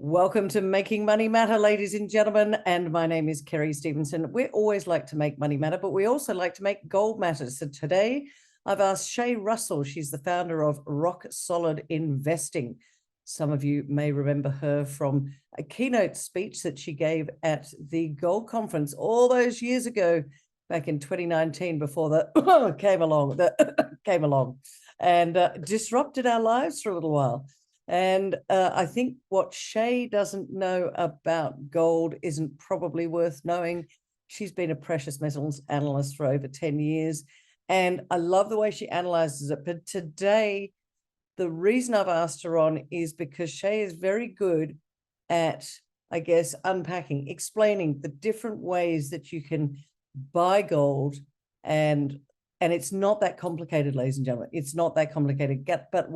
Welcome to Making Money Matter, ladies and gentlemen. And my name is Kerry Stevenson. We always like to make money matter, but we also like to make gold matter. So today I've asked Shae Russell. She's the founder of Rock Solid Investing. Some of you may remember her from a keynote speech that she gave at the Gold Conference all those years ago, back in 2019, before the came along and disrupted our lives for a little while. And I think what Shae doesn't know about gold isn't probably worth knowing. She's been a precious metals analyst for over 10 years. And I love the way she analyzes it. But today, the reason I've asked her on is because Shae is very good at, I guess, unpacking, explaining the different ways that you can buy gold, and it's not that complicated, ladies and gentlemen. It's not that complicated. But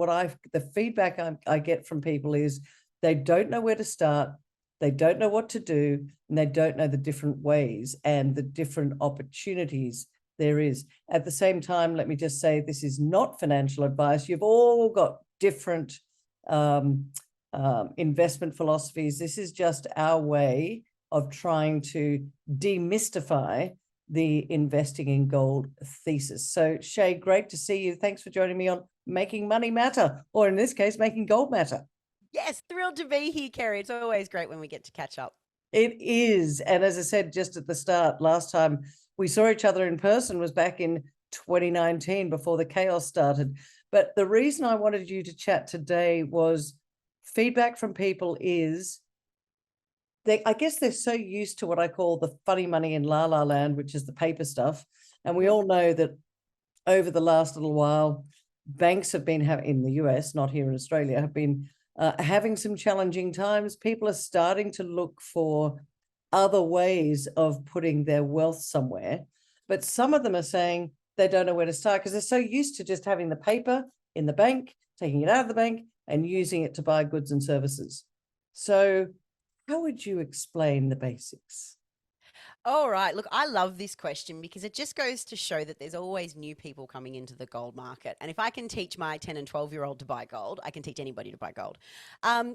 the feedback I get from people is they don't know where to start, they don't know what to do, and they don't know the different ways and the different opportunities there is. At the same time, let me just say, this is not financial advice. You've all got different investment philosophies. This is just our way of trying to demystify the investing in gold thesis. So Shae, great to see you. Thanks for joining me on Making Money Matter, or in this case, Making Gold Matter. Yes, thrilled to be here, Kerry. It's always great when we get to catch up. It is. And as I said just at the start, last time we saw each other in person was back in 2019 before the chaos started. But the reason I wanted you to chat today was feedback from people is I guess they're so used to what I call the funny money in La La Land, which is the paper stuff. And we all know that over the last little while, banks have been in the US, not here in Australia, have been having some challenging times. People are starting to look for other ways of putting their wealth somewhere. But some of them are saying they don't know where to start because they're so used to just having the paper in the bank, taking it out of the bank and using it to buy goods and services. So how would you explain the basics? All right. Look, I love this question because it just goes to show that there's always new people coming into the gold market. And if I can teach my 10 and 12-year-old to buy gold, I can teach anybody to buy gold.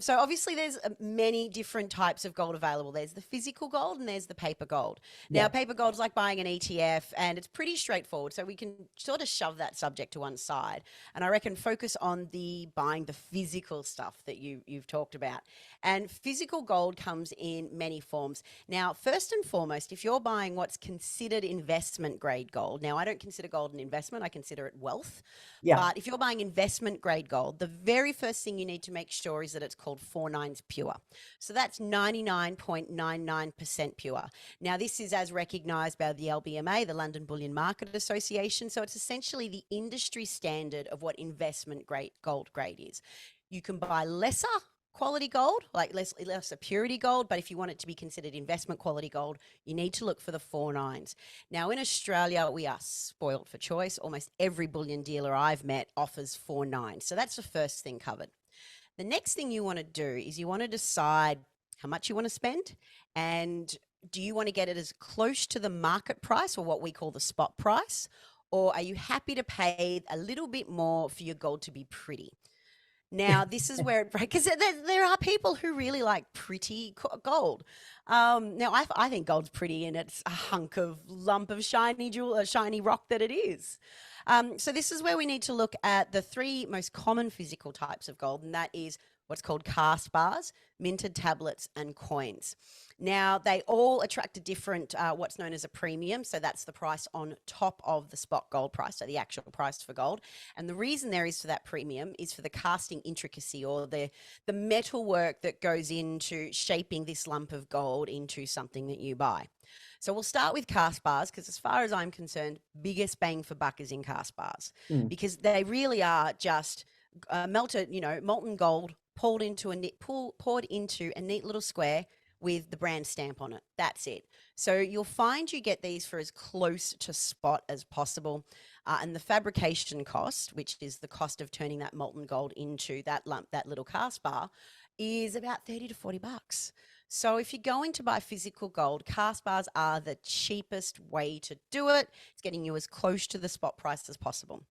So obviously there's many different types of gold available. There's the physical gold and there's the paper gold. Now, paper gold is like buying an ETF and it's pretty straightforward. So we can sort of shove that subject to one side. And I reckon focus on buying the physical stuff that you've talked about. And physical gold comes in many forms. Now, first and foremost, if you're buying what's considered investment grade gold, now I don't consider gold an investment, I consider it wealth. Yeah. But if you're buying investment grade gold, the very first thing you need to make sure is that it's called 49s pure. So that's 99.99% pure. Now, this is as recognized by the LBMA, the London Bullion Market Association. So it's essentially the industry standard of what investment grade gold grade is. You can buy lesser quality gold, like lesser purity gold, but if you want it to be considered investment quality gold, you need to look for the 49s. Now, in Australia, we are spoilt for choice. Almost every bullion dealer I've met offers 49s. So that's the first thing covered. The next thing you want to do is you want to decide how much you want to spend, and do you want to get it as close to the market price, or what we call the spot price, or are you happy to pay a little bit more for your gold to be pretty? Now, this is where it breaks, because there are people who really like pretty gold. Now, I think gold's pretty, and it's a lump of shiny rock that it is. So this is where we need to look at the three most common physical types of gold, and that is what's called cast bars, minted tablets, and coins. Now, they all attract a different, what's known as a premium. So that's the price on top of the spot gold price, so the actual price for gold. And the reason there is for that premium is for the casting intricacy, or the metal work that goes into shaping this lump of gold into something that you buy. So we'll start with cast bars, because as far as I'm concerned, biggest bang for buck is in cast bars, because they really are just molten gold poured into a neat little square with the brand stamp on it. That's it. So you'll find you get these for as close to spot as possible. And the fabrication cost, which is the cost of turning that molten gold into that lump, that little cast bar, is about 30 to 40 bucks. So if you're going to buy physical gold, cast bars are the cheapest way to do it. It's getting you as close to the spot price as possible.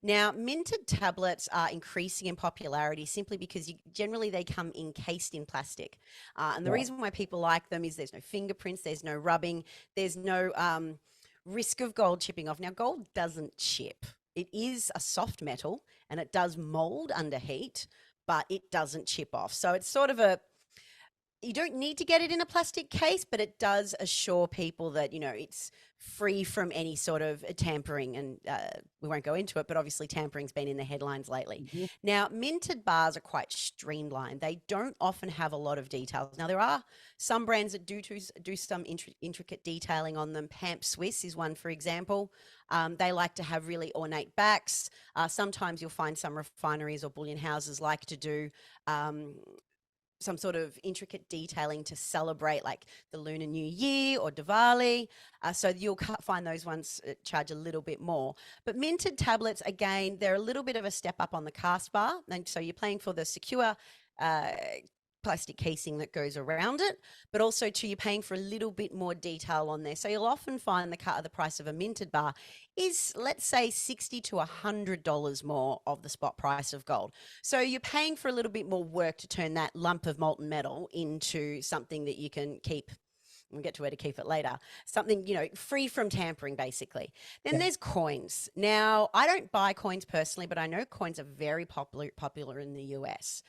Now, minted tablets are increasing in popularity simply because generally they come encased in plastic. And the Right. reason why people like them is there's no fingerprints, there's no rubbing, there's no risk of gold chipping off. Now, gold doesn't chip. It is a soft metal and it does mold under heat, but it doesn't chip off. So it's sort of you don't need to get it in a plastic case, but it does assure people that, it's free from any sort of tampering. And we won't go into it, but obviously tampering's been in the headlines lately. Mhm. Now, minted bars are quite streamlined. They don't often have a lot of details. Now, there are some brands that do some intricate detailing on them. Pamp Swiss is one, for example. They like to have really ornate backs. Sometimes you'll find some refineries or bullion houses like to do some sort of intricate detailing to celebrate like the Lunar New Year or Diwali. So you'll find those ones charge a little bit more. But minted tablets, again, they're a little bit of a step up on the cast bar. And so you're paying for the secure plastic casing that goes around it, but also too, you're paying for a little bit more detail on there. So you'll often find the price of a minted bar is, let's say, $60 to $100 more of the spot price of gold. So you're paying for a little bit more work to turn that lump of molten metal into something that you can keep. We'll get to where to keep it later. Something, free from tampering, basically. Then Yeah. there's coins. Now, I don't buy coins personally, but I know coins are very popular in the US.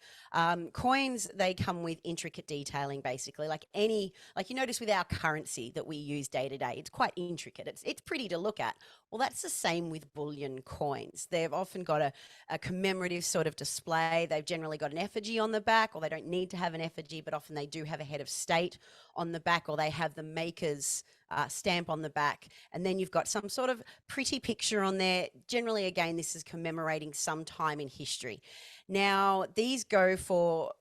Coins, they come with intricate detailing, basically, like you notice with our currency that we use day to day. It's quite intricate. It's pretty to look at. Well, that's the same with bullion coins. They've often got a commemorative sort of display. They've generally got an effigy on the back, or they don't need to have an effigy, but often they do have a head of state on the back, or they have the maker's stamp on the back. And then you've got some sort of pretty picture on there. Generally, again, this is commemorating some time in history. Now, these go for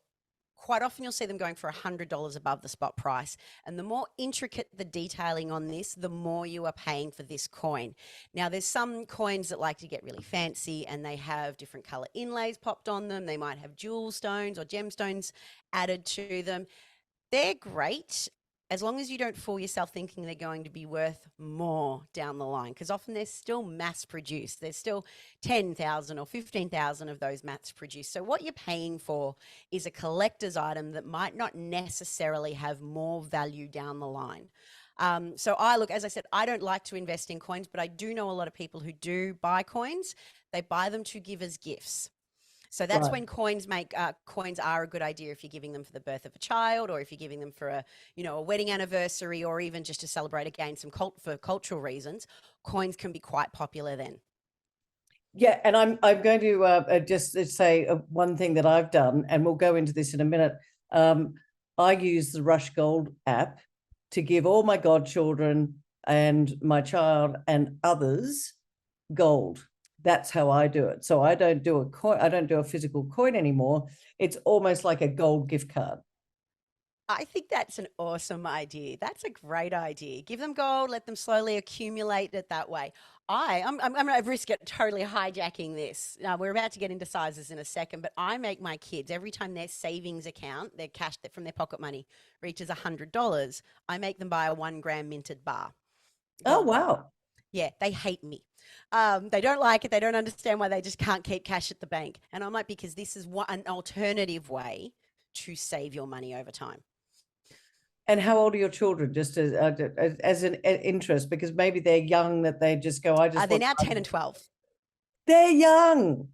quite often you'll see them going for $100 above the spot price. And the more intricate the detailing on this, the more you are paying for this coin. Now, there's some coins that like to get really fancy and they have different color inlays popped on them. They might have jewel stones or gemstones added to them. They're great as long as you don't fool yourself thinking they're going to be worth more down the line, because often they're still mass produced. There's still 10,000 or 15,000 of those mass produced. So what you're paying for is a collector's item that might not necessarily have more value down the line. So as I said, I don't like to invest in coins, but I do know a lot of people who do buy coins. They buy them to give as gifts. So that's Right. when coins are a good idea if you're giving them for the birth of a child, or if you're giving them for a wedding anniversary, or even just to celebrate again for cultural reasons. Coins can be quite popular then. Yeah, and I'm going to just say one thing that I've done, and we'll go into this in a minute. I use the Rush Gold app to give all my godchildren and my child and others gold. That's how I do it. So I don't do a coin. I don't do a physical coin anymore. It's almost like a gold gift card. I think that's an awesome idea. That's a great idea. Give them gold, let them slowly accumulate it that way. I'm going to risk it totally hijacking this. Now, we're about to get into sizes in a second, but I make my kids, every time their savings account, their cash from their pocket money reaches $100, I make them buy a 1 gram minted bar, Oh, gold bar. wow. Yeah, they hate me. They don't like it. They don't understand why they just can't keep cash at the bank. And I'm like, because this is an alternative way to save your money over time. And how old are your children? Just as an interest, because maybe they're young that they just go, I just They're want. now 10 and 12. They're young.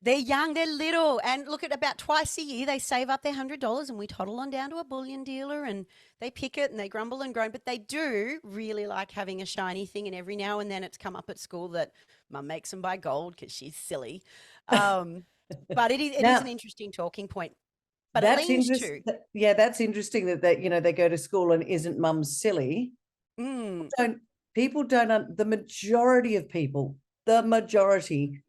They're young, they're little. And look, at about twice a year, they save up their $100 and we toddle on down to a bullion dealer and they pick it and they grumble and groan. But they do really like having a shiny thing. And every now and then it's come up at school that mum makes them buy gold because she's silly. But it is an interesting talking point. But it That's leans interesting. to. Yeah, that's interesting that they go to school and isn't mum silly. Mm, People don't, the majority of people, the majority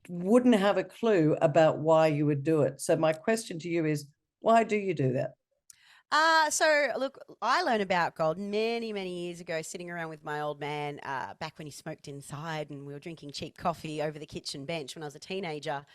wouldn't have a clue about why you would do it. So my question to you is, why do you do that? So look, I learned about gold many, many years ago, sitting around with my old man back when he smoked inside and we were drinking cheap coffee over the kitchen bench when I was a teenager.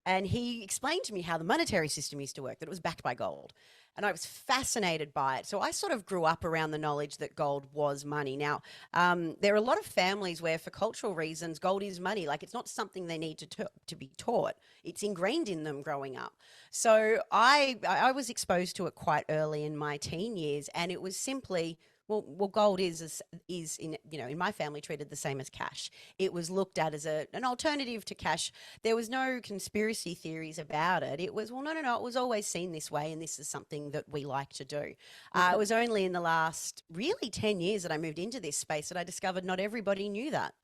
And he explained to me how the monetary system used to work, that it was backed by gold. And I was fascinated by it. So I sort of grew up around the knowledge that gold was money. Now, there are a lot of families where, for cultural reasons, gold is money. Like, it's not something they need to be taught. It's ingrained in them growing up. So I was exposed to it quite early in my teen years, and it was simply, well, gold is in, in my family, treated the same as cash. It was looked at as an alternative to cash. There was no conspiracy theories about it. It was, well, no, no, no, it was always seen this way, and this is something that we like to do. It was only in the last really 10 years that I moved into this space that I discovered not everybody knew that.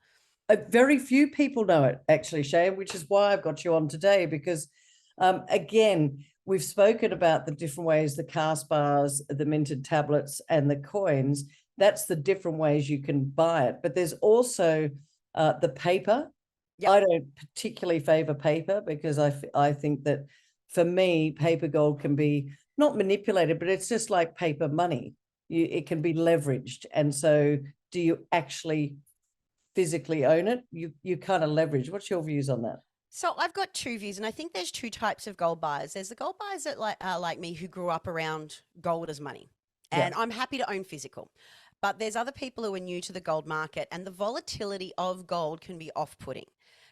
Very few people know it, actually, Shae, which is why I've got you on today, because again, we've spoken about the different ways, the cast bars, the minted tablets, and the coins. That's the different ways you can buy it. But there's also the paper. Yep. I don't particularly favor paper, because I think that, for me, paper gold can be not manipulated, but it's just like paper money. It can be leveraged. And so, do you actually physically own it? You kind of leverage. What's your views on that? So I've got two views, and I think there's two types of gold buyers. There's the gold buyers that like me, who grew up around gold as money, Yeah. and I'm happy to own physical. But there's other people who are new to the gold market, and the volatility of gold can be off-putting,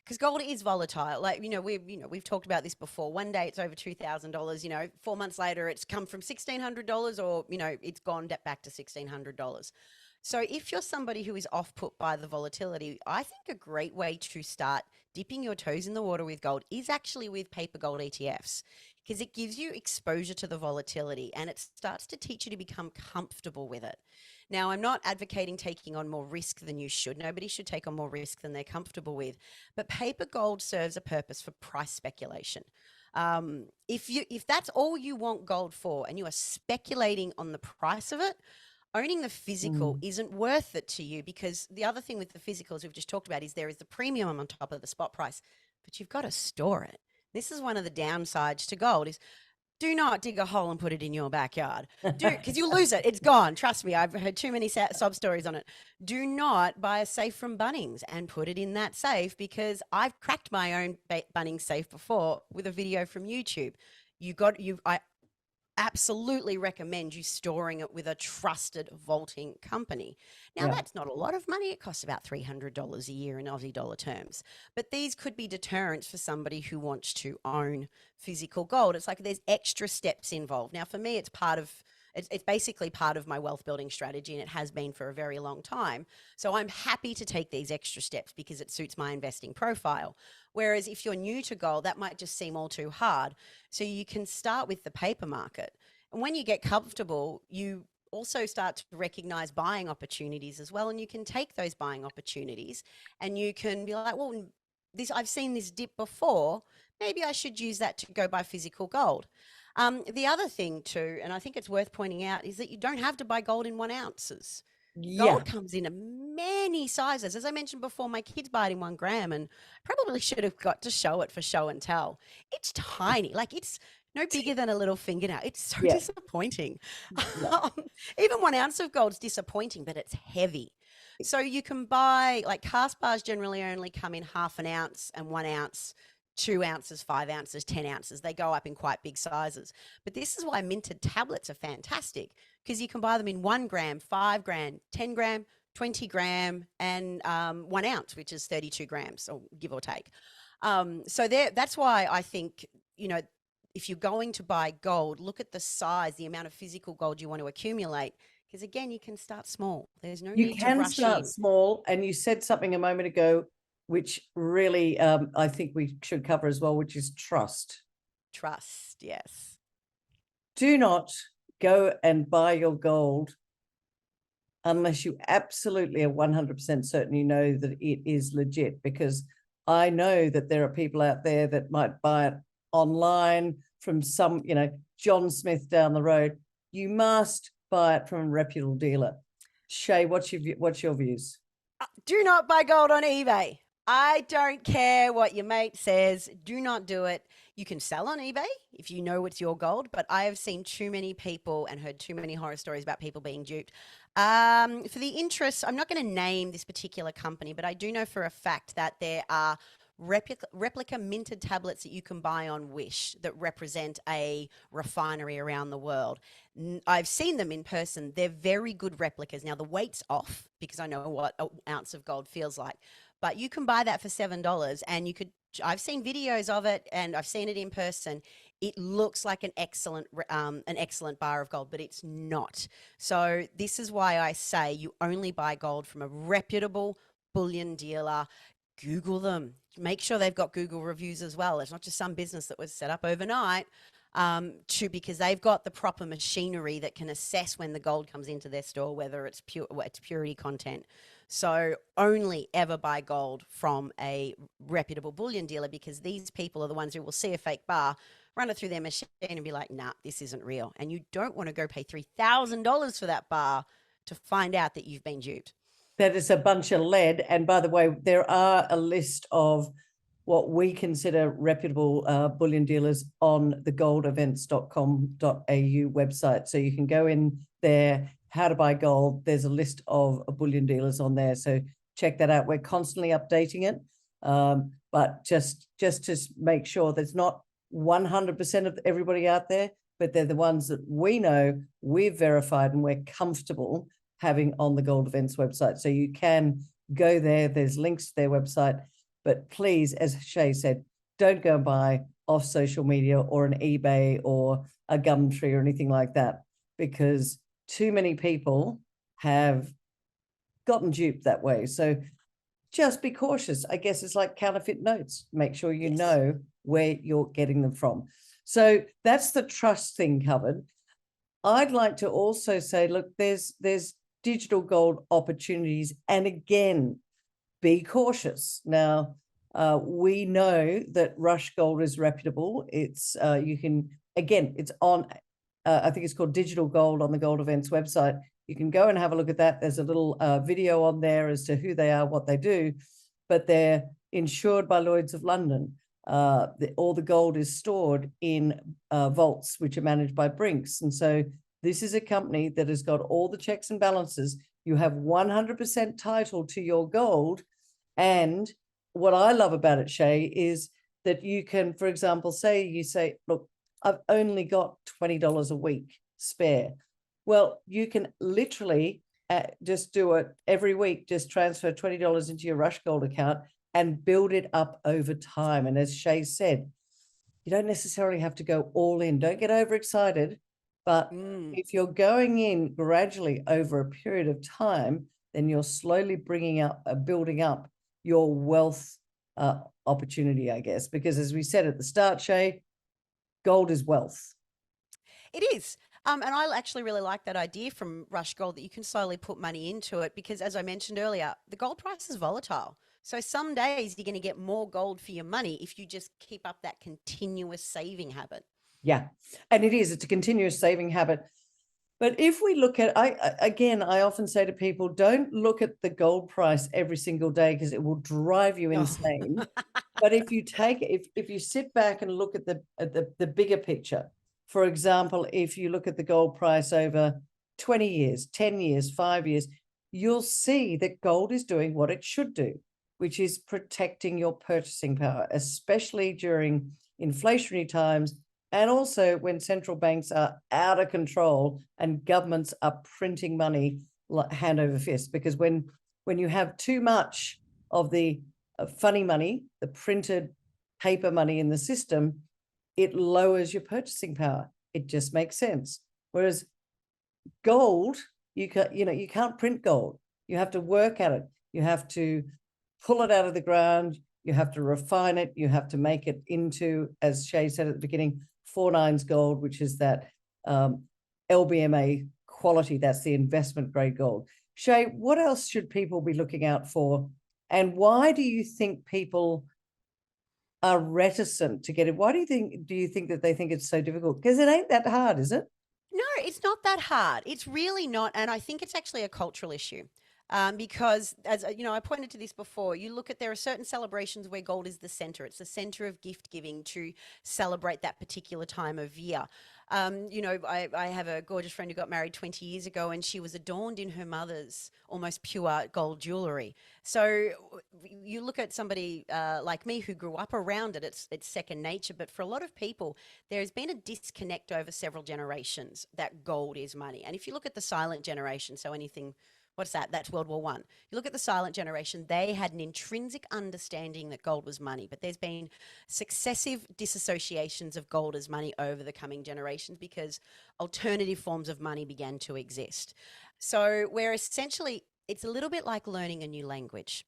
because gold is volatile. Like, we've talked about this before. One day it's over $2,000. 4 months later it's come from $1,600, or it's gone back to $1,600. So if you're somebody who is off put by the volatility, I think a great way to start dipping your toes in the water with gold is actually with paper gold ETFs, because it gives you exposure to the volatility, and it starts to teach you to become comfortable with it. Now, I'm not advocating taking on more risk than you should. Nobody should take on more risk than they're comfortable with. But paper gold serves a purpose for price speculation. If that's all you want gold for, and you are speculating on the price of it, owning the physical Mm. isn't worth it to you, because the other thing with the physicals we've just talked about is there is the premium on top of the spot price, but you've got to store it. This is one of the downsides to gold: is do not dig a hole and put it in your backyard. Because you lose it. It's gone. Trust me, I've heard too many sob stories on it. Do not buy a safe from Bunnings and put it in that safe, because I've cracked my own Bunnings safe before with a video from YouTube. I absolutely recommend you storing it with a trusted vaulting company. Now, Yeah. that's not a lot of money. It costs about $300 a year in Aussie dollar terms. But these could be deterrents for somebody who wants to own physical gold. It's like there's extra steps involved. Now, for me, it's basically part of my wealth building strategy, and it has been for a very long time. So I'm happy to take these extra steps because it suits my investing profile. Whereas if you're new to gold, that might just seem all too hard. So you can start with the paper market. And when you get comfortable, you also start to recognize buying opportunities as well. And you can take those buying opportunities, and you can be like, well, I've seen this dip before. Maybe I should use that to go buy physical gold. The other thing too, and I think it's worth pointing out, is that you don't have to buy gold in 1 ounces. Yeah. Gold comes in many sizes. As I mentioned before, my kids buy it in 1 gram, and probably should have got to show it for show and tell. It's tiny, like it's no bigger than a little fingernail. It's so Yeah. disappointing. Yeah. Um, Even 1 ounce of gold is disappointing, but it's heavy. So you can buy, like, cast bars generally only come in half an ounce and 1 ounce, 2 ounces, 5 ounces, 10 ounces. They go up in quite big sizes. But this is why minted tablets are fantastic, because you can buy them in 1 gram, 5 gram, 10 gram, 20 gram, and 1 ounce, which is 32 grams, or give or take. So that's why I think, if you're going to buy gold, look at the size, the amount of physical gold you want to accumulate. Because again, you can start small. There's no You need to can rush start in. small, and you said something a moment ago, which really I think we should cover as well, which is trust. Trust, yes. Do not go and buy your gold unless you absolutely are 100% certain you know that it is legit, because I know that there are people out there that might buy it online from some, John Smith down the road. You must buy it from a reputable dealer. Shae, what's your views? Do not buy gold on eBay. I don't care what your mate says. Do not do it. You can sell on eBay if you know it's your gold, but I have seen too many people and heard too many horror stories about people being duped. For the interest, I'm not going to name this particular company, but I do know for a fact that there are replica minted tablets that you can buy on Wish that represent a refinery around the world. I've seen them in person. They're very good replicas. Now, the weight's off because I know what an ounce of gold feels like, but you can buy that for $7 and you could. I've seen videos of it and I've seen it in person. It looks like an excellent bar of gold, but it's not. So this is why I say you only buy gold from a reputable bullion dealer. Google them. Make sure they've got Google reviews as well. It's not just some business that was set up overnight. Because they've got the proper machinery that can assess when the gold comes into their store, whether it's it's purity content. So only ever buy gold from a reputable bullion dealer, because these people are the ones who will see a fake bar, run it through their machine and be like, nah, this isn't real. And you don't want to go pay $3,000 for that bar to find out that you've been duped. That is a bunch of lead. And by the way, there are a list of what we consider reputable bullion dealers on the goldevents.com.au website. So you can go in there, how to buy gold. There's a list of bullion dealers on there. So check that out. We're constantly updating it. But just to make sure there's not 100% of everybody out there, but they're the ones that we know, we've verified, and we're comfortable having on the Gold Events website. So you can go there. There's links to their website. But please, as Shae said, don't go and buy off social media or an eBay or a Gumtree or anything like that, because too many people have gotten duped that way. So just be cautious. I guess it's like counterfeit notes. Make sure you know where you're getting them from. So that's the trust thing covered. I'd like to also say, look, there's digital gold opportunities. And again, be cautious. Now, we know that Rush Gold is reputable. It's you can, again, it's on, I think it's called Digital Gold on the Gold Events website. You can go and have a look at that. There's a little video on there as to who they are, what they do, but they're insured by Lloyd's of London. All the gold is stored in vaults, which are managed by Brinks. And so this is a company that has got all the checks and balances. You have 100% title to your gold. And what I love about it, Shae, is that you can, for example, you say, look, I've only got $20 a week spare. Well, you can literally just do it every week, just transfer $20 into your Rush Gold account and build it up over time. And as Shae said, you don't necessarily have to go all in. Don't get overexcited. But if you're going in gradually over a period of time, then you're slowly building up your wealth opportunity, I guess. Because as we said at the start, Shae, gold is wealth. It is. And I actually really like that idea from Rush Gold, that you can slowly put money into it, because as I mentioned earlier, the gold price is volatile. So some days you're going to get more gold for your money if you just keep up that continuous saving habit. Yeah, and it's a continuous saving habit. But if we look at, I often say to people, don't look at the gold price every single day, because it will drive you insane. But if you sit back and look at the bigger picture, for example, if you look at the gold price over 20 years, 10 years, 5 years, you'll see that gold is doing what it should do, which is protecting your purchasing power, especially during inflationary times. And also when central banks are out of control and governments are printing money hand over fist. Because when you have too much of the funny money, the printed paper money in the system, it lowers your purchasing power. It just makes sense. Whereas gold, you can't print gold. You have to work at it. You have to pull it out of the ground. You have to refine it. You have to make it into, as Shae said at the beginning, 4/9 gold, which is that LBMA quality. That's the investment grade gold. Shae, what else should people be looking out for? And why do you think people are reticent to get it? Why do you think that they think it's so difficult? Because it ain't that hard, is it? No, it's not that hard. It's really not. And I think it's actually a cultural issue. Because, as you know, I pointed to this before. You look at, there are certain celebrations where gold is the center. It's the center of gift giving to celebrate that particular time of year. I have a gorgeous friend who got married 20 years ago, and she was adorned in her mother's almost pure gold jewelry. So you look at somebody like me who grew up around it, it's second nature. But for a lot of people, there's been a disconnect over several generations that gold is money. And if you look at the silent generation, so anything, what's that? That's World War One. You look at the silent generation, they had an intrinsic understanding that gold was money, but there's been successive disassociations of gold as money over the coming generations because alternative forms of money began to exist. So we're essentially, it's a little bit like learning a new language.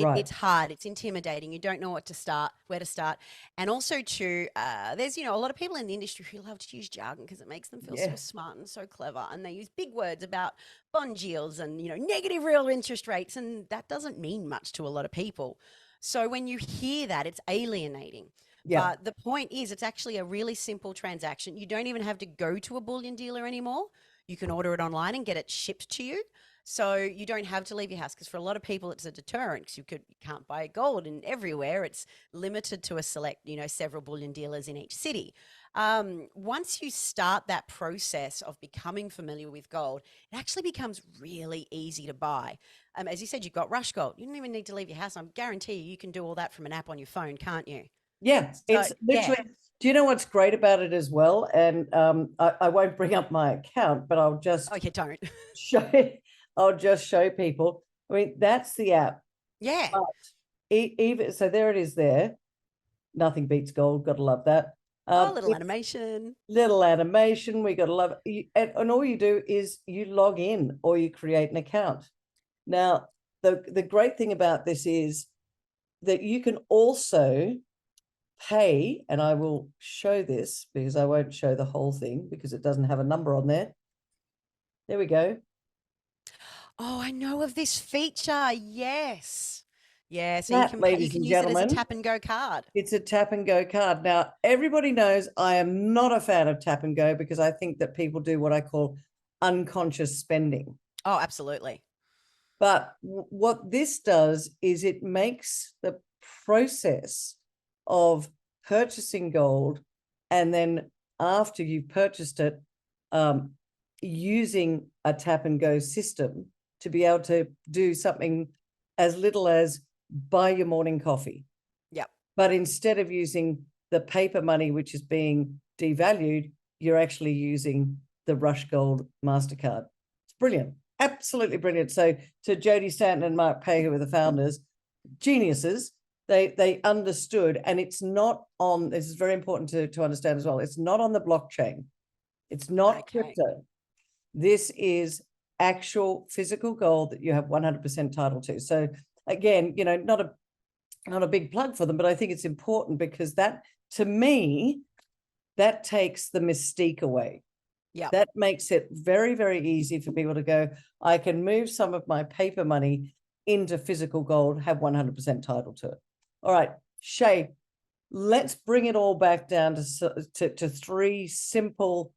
Right. It's hard, it's intimidating, you don't know what to start, where to start. And also too, there's, a lot of people in the industry who love to use jargon because it makes them feel so Yeah. smart and so clever, and they use big words about bond yields and negative real interest rates, and that doesn't mean much to a lot of people. So when you hear that, it's alienating. Yeah. But the point is, it's actually a really simple transaction. You don't even have to go to a bullion dealer anymore. You can order it online and get it shipped to you. So you don't have to leave your house, because for a lot of people it's a deterrent, because you can't buy gold in everywhere. It's limited to a select, several bullion dealers in each city. Once you start that process of becoming familiar with gold, it actually becomes really easy to buy. As you said, you've got Rush Gold. You don't even need to leave your house. I guarantee you can do all that from an app on your phone, can't you? Yeah. So It's yeah. literally, do you know what's great about it as well? And I won't bring up my account, but I'll Oh, just you don't. show I'll just show people. I mean, that's the app. Yeah. But even so, there it is there. Nothing beats gold. Gotta love that. Oh, little It's animation. little animation. We gotta love it. And all you do is you log in or you create an account. Now, the great thing about this is that you can also pay, and I will show this because I won't show the whole thing because it doesn't have a number on there. There we go. Oh, I know of this feature. Yes. Yeah, so That, you ladies can and use it as a gentlemen, tap and go card. it's a tap and go card. Now, everybody knows I am not a fan of tap and go because I think that people do what I call unconscious spending. Oh, absolutely. But what this does is it makes the process of purchasing gold, and then after you've purchased it, um, using a tap and go system to be able to do something as little as buy your morning coffee. Yep. But instead of using the paper money, which is being devalued, you're actually using the Rush Gold MasterCard. It's brilliant. Absolutely brilliant. So to Jody Stanton and Mark Pay, who are the founders, geniuses, they understood, and it's not on, this is very important to understand as well, it's not on the blockchain. It's not Okay. crypto. This is actual physical gold that you have 100% title to. So again, not a big plug for them, but I think it's important because that, to me, that takes the mystique away. Yep. That makes it very, very easy for people to go, I can move some of my paper money into physical gold, have 100% title to it. All right, Shae, let's bring it all back down to three simple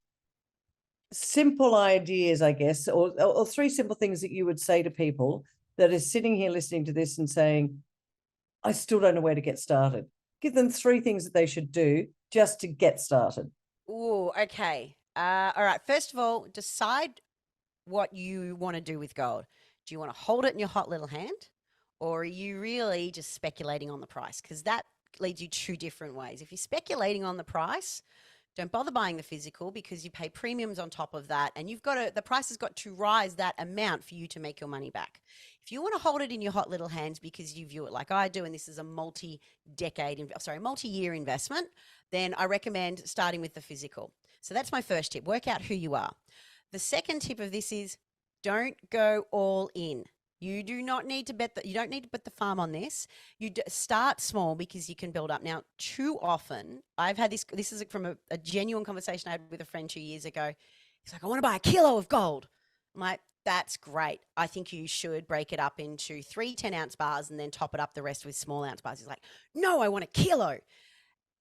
ideas, I guess, or three simple things that you would say to people that are sitting here listening to this and saying, I still don't know where to get started. Give them three things that they should do just to get started. Ooh, okay. All right. First of all, decide what you want to do with gold. Do you want to hold it in your hot little hand, or are you really just speculating on the price? Because that leads you two different ways. If you're speculating on the price, don't bother buying the physical, because you pay premiums on top of that, and the price has got to rise that amount for you to make your money back. If you want to hold it in your hot little hands because you view it like I do, and this is a multi-year investment, then I recommend starting with the physical. So that's my first tip. Work out who you are. The second tip of this is, don't go all in. You don't need to bet the farm on this. Start small because you can build up. Now, too often, I've had this is from a genuine conversation I had with a friend 2 years ago. He's like, I want to buy a kilo of gold. I'm like, that's great. I think you should break it up into 3 10-ounce bars and then top it up the rest with small ounce bars. He's like, no, I want a kilo.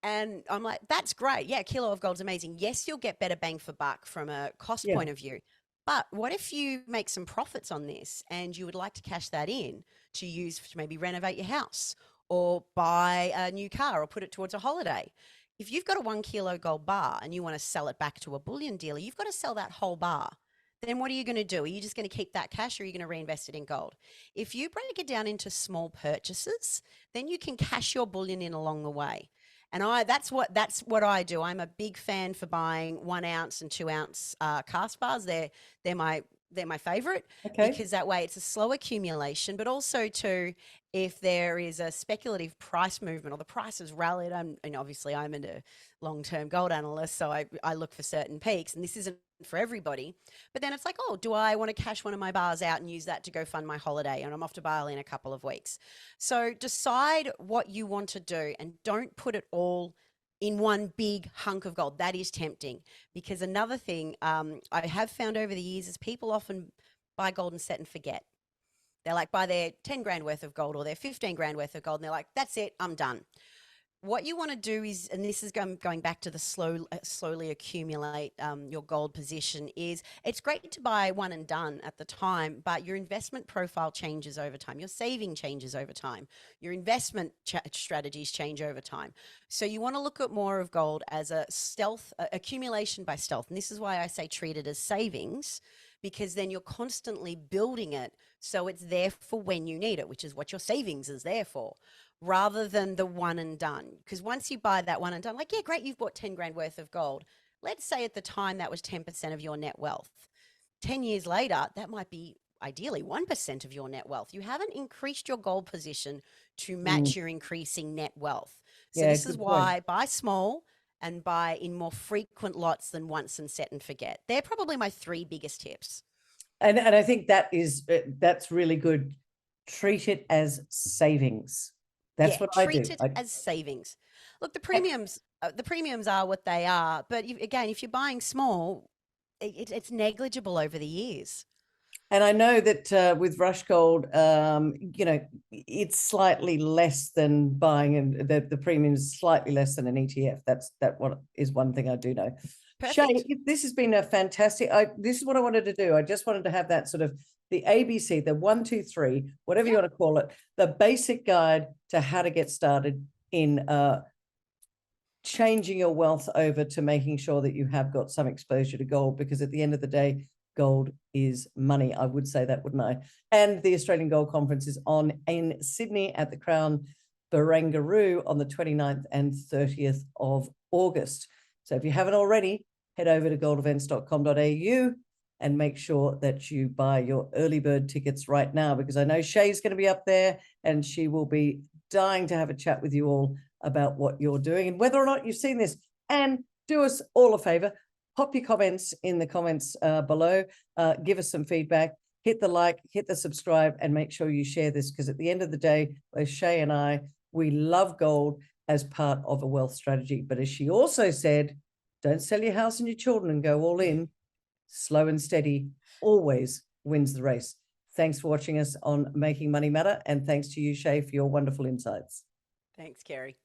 And I'm like, that's great. Yeah, a kilo of gold's amazing. Yes, you'll get better bang for buck from a cost Yeah. point of view, But what if you make some profits on this and you would like to cash that in to use to maybe renovate your house or buy a new car or put it towards a holiday? If you've got a 1 kilo gold bar and you want to sell it back to a bullion dealer, you've got to sell that whole bar. Then what are you going to do? Are you just going to keep that cash or are you going to reinvest it in gold? If you break it down into small purchases, then you can cash your bullion in along the way. And that's what I do. I'm a big fan for buying 1 ounce and 2 ounce cast bars. They're my favorite Okay. because that way it's a slow accumulation, but also too, if there is a speculative price movement or the price has rallied, and obviously I'm a long-term gold analyst, so I look for certain peaks, and this isn't for everybody. But then it's like, oh, do I want to cash one of my bars out and use that to go fund my holiday? And I'm off to Bali in a couple of weeks. So decide what you want to do and don't put it all in one big hunk of gold. That is tempting, because another thing I have found over the years is people often buy gold and set and forget. They're like, buy their 10 grand worth of gold or their 15 grand worth of gold, and they're like, that's it, I'm done. What you want to do is, and this is going back to the slowly accumulate your gold position, is it's great to buy one and done at the time, but your investment profile changes over time. Your saving changes over time. Your investment strategies change over time. So you want to look at more of gold as a stealth, accumulation by stealth. And this is why I say treat it as savings, because then you're constantly building it so it's there for when you need it, which is what your savings is there for, rather than the one and done. Because once you buy that one and done, like, yeah, great, you've bought 10 grand worth of gold. Let's say at the time that was 10% of your net wealth. 10 years later, that might be ideally 1% of your net wealth. You haven't increased your gold position to match your increasing net wealth. So Yeah, this is good point. why buy small and buy in more frequent lots than once and set and forget. They're probably my 3 biggest tips. And I think that's really good. Treat it as savings. That's Yeah, what I do. treat it as savings. Look, the premiums are what they are, but again, if you're buying small, it's negligible over the years. And I know that with Rush Gold, it's slightly less than buying, and the premium is slightly less than an ETF. That one is one thing I do know. Shae, Perfect. this has been a fantastic. This is what I wanted to do. I just wanted to have that sort of the ABC, the 1, 2, 3, whatever you Yep. want to call it, the basic guide to how to get started in changing your wealth over to making sure that you have got some exposure to gold, because at the end of the day, gold is money. I would say that, wouldn't I? And the Australian Gold Conference is on in Sydney at the Crown Barangaroo on the 29th and 30th of August. So if you haven't already, head over to goldevents.com.au and make sure that you buy your early bird tickets right now, because I know Shae's going to be up there and she will be dying to have a chat with you all about what you're doing and whether or not you've seen this. And do us all a favor, pop your comments in the comments below, give us some feedback, hit the like, hit the subscribe, and make sure you share this, because at the end of the day, both Shae and I, we love gold as part of a wealth strategy. But as she also said, don't sell your house and your children and go all in. Slow and steady always wins the race. Thanks for watching us on Making Money Matter, and thanks to you, Shae, for your wonderful insights. Thanks, Kerry.